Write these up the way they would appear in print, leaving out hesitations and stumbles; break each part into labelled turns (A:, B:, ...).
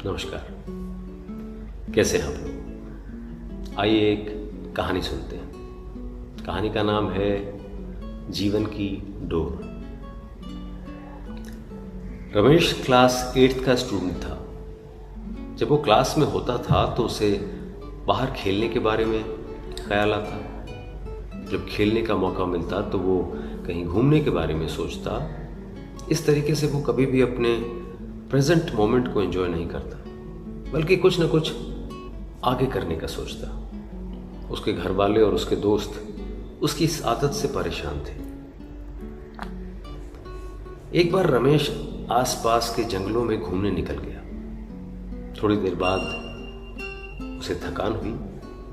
A: नमस्कार। कैसे हैं आप लोग? आइए एक कहानी सुनते हैं। कहानी का नाम है जीवन की डोर। रमेश क्लास 8th का स्टूडेंट था। जब वो क्लास में होता था तो उसे बाहर खेलने के बारे में ख्याल आता। जब खेलने का मौका मिलता तो वो कहीं घूमने के बारे में सोचता। इस तरीके से वो कभी भी अपने प्रेजेंट मोमेंट को एंजॉय नहीं करता, बल्कि कुछ न कुछ आगे करने का सोचता। उसके घर वाले और उसके दोस्त उसकी इस आदत से परेशान थे। एक बार रमेश आसपास के जंगलों में घूमने निकल गया। थोड़ी देर बाद उसे थकान हुई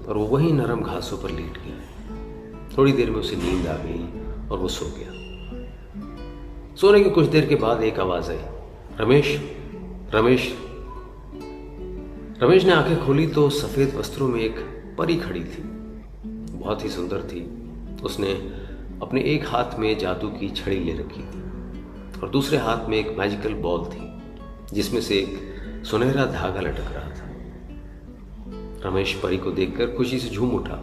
A: और वो वहीं नरम घासों पर लेट गया। थोड़ी देर में उसे नींद आ गई और वो सो गया। सोने की कुछ देर के बाद एक आवाज आई, रमेश रमेश। रमेश ने आंखें खोली तो सफेद वस्त्रों में एक परी खड़ी थी। बहुत ही सुंदर थी। उसने अपने एक हाथ में जादू की छड़ी ले रखी थी और दूसरे हाथ में एक मैजिकल बॉल थी जिसमें से एक सुनहरा धागा लटक रहा था। रमेश परी को देखकर खुशी से झूम उठा।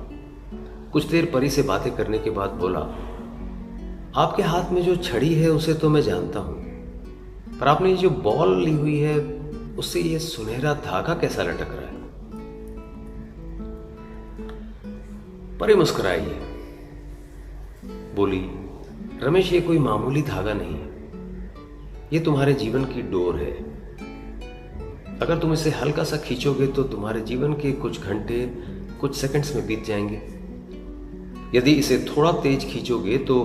A: कुछ देर परी से बातें करने के बाद बोला, आपके हाथ में जो छड़ी है उसे तो मैं जानता हूं, पर आपने ये जो बॉल ली हुई है उससे ये सुनहरा धागा कैसा लटक रहा है? परी मुस्कुराई, बोली, रमेश ये कोई मामूली धागा नहीं है, ये तुम्हारे जीवन की डोर है। अगर तुम इसे हल्का सा खींचोगे तो तुम्हारे जीवन के कुछ घंटे कुछ सेकंड्स में बीत जाएंगे। यदि इसे थोड़ा तेज खींचोगे तो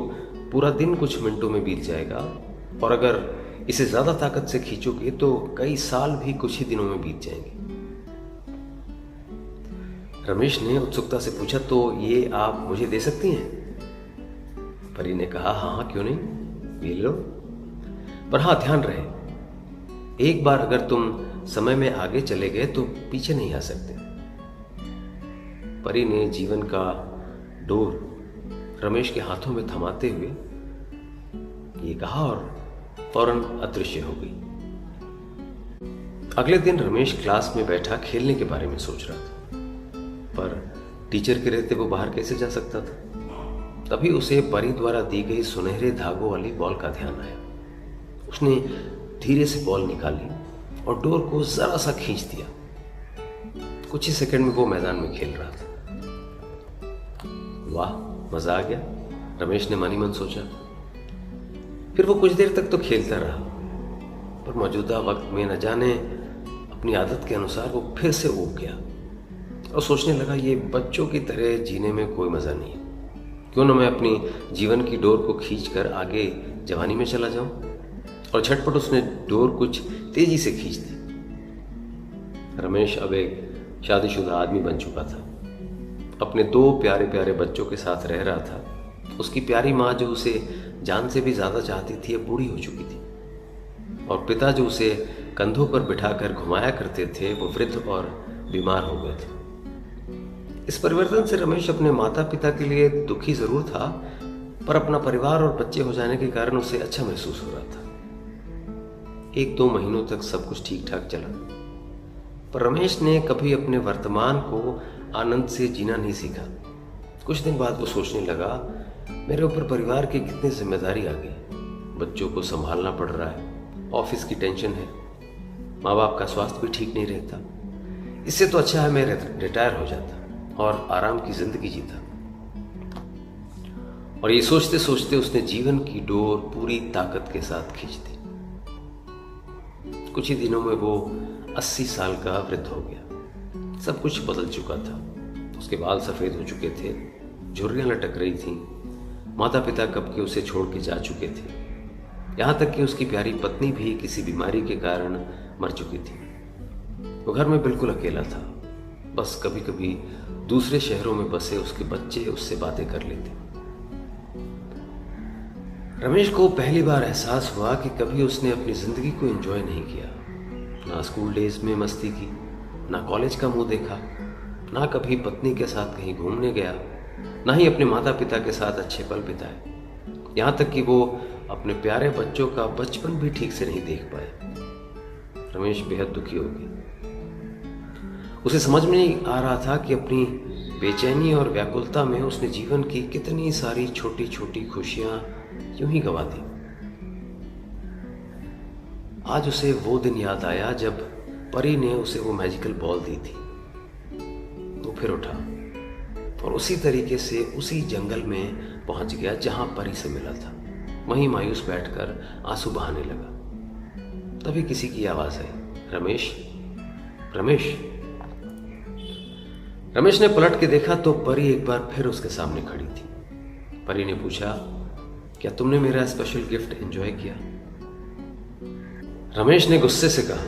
A: पूरा दिन कुछ मिनटों में बीत जाएगा, और अगर इसे ज्यादा ताकत से खींचोगे तो कई साल भी कुछ ही दिनों में बीत जाएंगे। रमेश ने उत्सुकता से पूछा, तो ये आप मुझे दे सकती हैं? परी ने कहा, हाँ क्यों नहीं, ये लो। पर हाँ, ध्यान रहे, एक बार अगर तुम समय में आगे चले गए तो पीछे नहीं आ सकते। परी ने जीवन का डोर रमेश के हाथों में थमाते हुए ये कहा और फौरन अदृश्य हो गई। अगले दिन रमेश क्लास में बैठा खेलने के बारे में सोच रहा था, पर टीचर के रहते वो बाहर कैसे जा सकता था। तभी उसे परी द्वारा दी गई सुनहरे धागों वाली बॉल का ध्यान आया। उसने धीरे से बॉल निकाली और डोर को जरा सा खींच दिया। कुछ ही सेकंड में वो मैदान में खेल रहा था। वाह, मजा आ गया, रमेश ने मन ही मन सोचा। फिर वो कुछ देर तक तो खेलता रहा, पर मौजूदा वक्त में न जाने अपनी आदत के अनुसार वो फिर से ऊब गया और सोचने लगा, ये बच्चों की तरह जीने में कोई मजा नहीं है। क्यों न मैं अपनी जीवन की डोर को खींचकर आगे जवानी में चला जाऊं। और झटपट उसने डोर कुछ तेजी से खींच दी। रमेश अब एक शादीशुदा आदमी बन चुका था। अपने 2 प्यारे प्यारे बच्चों के साथ रह रहा था। उसकी प्यारी माँ जो उसे जान से भी ज्यादा चाहती थी, अब बूढ़ी हो चुकी थी, और पिता जो उसे कंधों पर बिठाकर घुमाया करते थे वो वृद्ध और बीमार हो गए थे। इस परिवर्तन से रमेश अपने माता पिता के लिए दुखी जरूर था, पर अपना परिवार और बच्चे हो जाने के कारण उसे अच्छा महसूस हो रहा था। 1-2 महीनों तक सब कुछ ठीक ठाक चला, पर रमेश ने कभी अपने वर्तमान को आनंद से जीना नहीं सीखा। कुछ दिन बाद वो सोचने लगा, मेरे ऊपर परिवार की कितनी जिम्मेदारी आ गई। बच्चों को संभालना पड़ रहा है, ऑफिस की टेंशन है, माँ बाप का स्वास्थ्य भी ठीक नहीं रहता। इससे तो अच्छा है मैं रिटायर हो जाता और आराम की जिंदगी जीता। और ये सोचते सोचते उसने जीवन की डोर पूरी ताकत के साथ खींच दी। कुछ ही दिनों में वो 80 साल का वृद्ध हो गया। सब कुछ बदल चुका था। उसके बाल सफेद हो चुके थे, झुर्रियां लटक रही थीं। माता पिता कब के उसे छोड़ के जा चुके थे। यहाँ तक कि उसकी प्यारी पत्नी भी किसी बीमारी के कारण मर चुकी थी। वो घर में बिल्कुल अकेला था। बस कभी कभी दूसरे शहरों में बसे उसके बच्चे उससे बातें कर लेते। रमेश को पहली बार एहसास हुआ कि कभी उसने अपनी जिंदगी को एंजॉय नहीं किया। ना स्कूल डेज में मस्ती की, ना कॉलेज का मुंह देखा, ना कभी पत्नी के साथ कहीं घूमने गया, ना ही अपने माता पिता के साथ अच्छे पल बिताए। यहाँ तक कि वो अपने प्यारे बच्चों का बचपन भी ठीक से नहीं देख पाए। रमेश बेहद दुखी हो गया। उसे समझ में नहीं आ रहा था कि अपनी बेचैनी और व्याकुलता में उसने जीवन की कितनी सारी छोटी छोटी खुशियां यूं ही गंवा दी। आज उसे वो दिन याद आया जब परी ने उसे वो मैजिकल बॉल दी थी। वो फिर उठा और उसी तरीके से उसी जंगल में पहुंच गया जहां परी से मिला था। वहीं मायूस बैठकर आंसू बहाने लगा। तभी किसी की आवाज आई, रमेश, रमेश। रमेश ने पलट के देखा तो परी एक बार फिर उसके सामने खड़ी थी। परी ने पूछा, क्या तुमने मेरा स्पेशल गिफ्ट एंजॉय किया? रमेश ने गुस्से से कहा,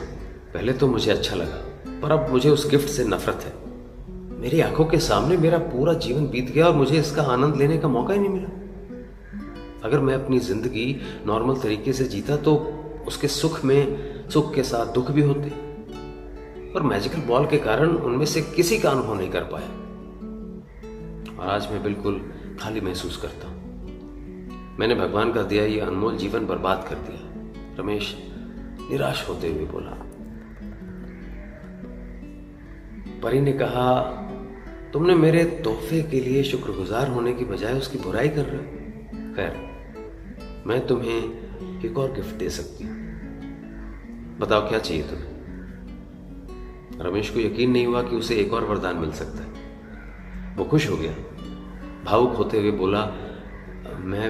A: पहले तो मुझे अच्छा लगा, पर अब मुझे उस गिफ्ट से नफरत है। मेरी आंखों के सामने मेरा पूरा जीवन बीत गया और मुझे इसका आनंद लेने का मौका ही नहीं मिला। अगर मैं अपनी जिंदगी नॉर्मल तरीके से जीता तो उसके सुख में सुख के साथ दुख भी होते, पर मैजिकल बॉल के कारण उनमें से किसी का अनुभव नहीं कर पाया और आज मैं बिल्कुल खाली महसूस करता हूं। मैंने भगवान का दिया ये अनमोल जीवन बर्बाद कर दिया। रमेश निराश होते हुए बोला। परी ने कहा, तुमने मेरे तोहफे के लिए शुक्रगुजार होने की बजाय उसकी बुराई कर रहे हो। खैर, मैं तुम्हें एक और गिफ्ट दे सकती हूं। बताओ क्या चाहिए तुम्हें? रमेश को यकीन नहीं हुआ कि उसे एक और वरदान मिल सकता है। वो खुश हो गया। भावुक होते हुए बोला, मैं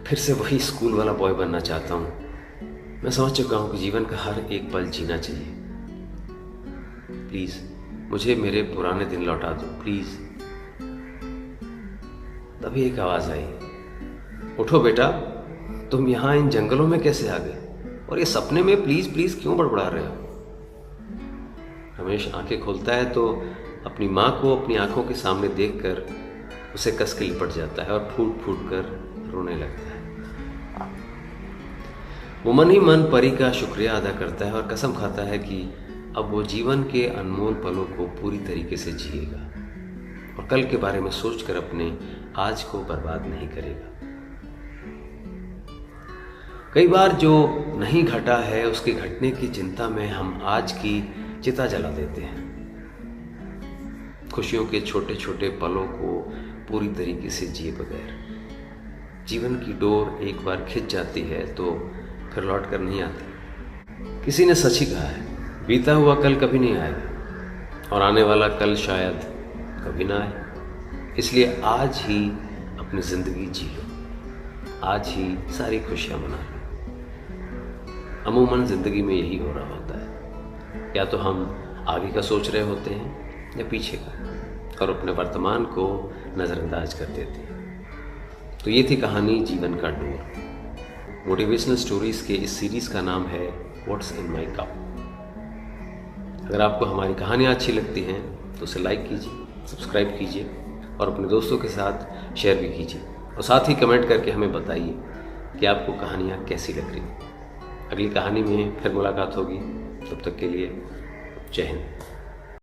A: फिर से वही स्कूल वाला बॉय बनना चाहता हूं। मैं समझ चुका हूं कि जीवन का हर एक पल जीना चाहिए। प्लीज मुझे मेरे पुराने दिन लौटा दो, प्लीज। तभी एक आवाज आई, उठो बेटा, तुम यहां इन जंगलों में कैसे आ गए? और ये सपने में प्लीज प्लीज क्यों बड़बड़ा रहे हो? रमेश आंखें खोलता है तो अपनी माँ को अपनी आंखों के सामने देखकर उसे कस के लिपट जाता है और फूट फूट कर रोने लगता है। वो मन ही मन परी का शुक्रिया अदा करता है और कसम खाता है कि अब वो जीवन के अनमोल पलों को पूरी तरीके से जिएगा और कल के बारे में सोचकर अपने आज को बर्बाद नहीं करेगा। कई बार जो नहीं घटा है उसके घटने की चिंता में हम आज की चिता जला देते हैं। खुशियों के छोटे छोटे पलों को पूरी तरीके से जिए बगैर जीवन की डोर एक बार खिंच जाती है तो फिर लौट कर नहीं आती। किसी ने सच ही कहा है, बीता हुआ कल कभी नहीं आएगा और आने वाला कल शायद कभी ना आए। इसलिए आज ही अपनी जिंदगी जी लो, आज ही सारी खुशियां मना लो। अमूमन जिंदगी में यही हो रहा होता है, या तो हम आगे का सोच रहे होते हैं या पीछे का और अपने वर्तमान को नज़रअंदाज कर देते हैं। तो ये थी कहानी जीवन का डोर। मोटिवेशनल स्टोरीज के इस सीरीज का नाम है व्हाट्स इन माई कप। अगर आपको हमारी कहानियाँ अच्छी लगती हैं तो उसे लाइक कीजिए, सब्सक्राइब कीजिए और अपने दोस्तों के साथ शेयर भी कीजिए और साथ ही कमेंट करके हमें बताइए कि आपको कहानियाँ कैसी लग रही। अगली कहानी में फिर मुलाकात होगी, तब तक के लिए जय हिंद।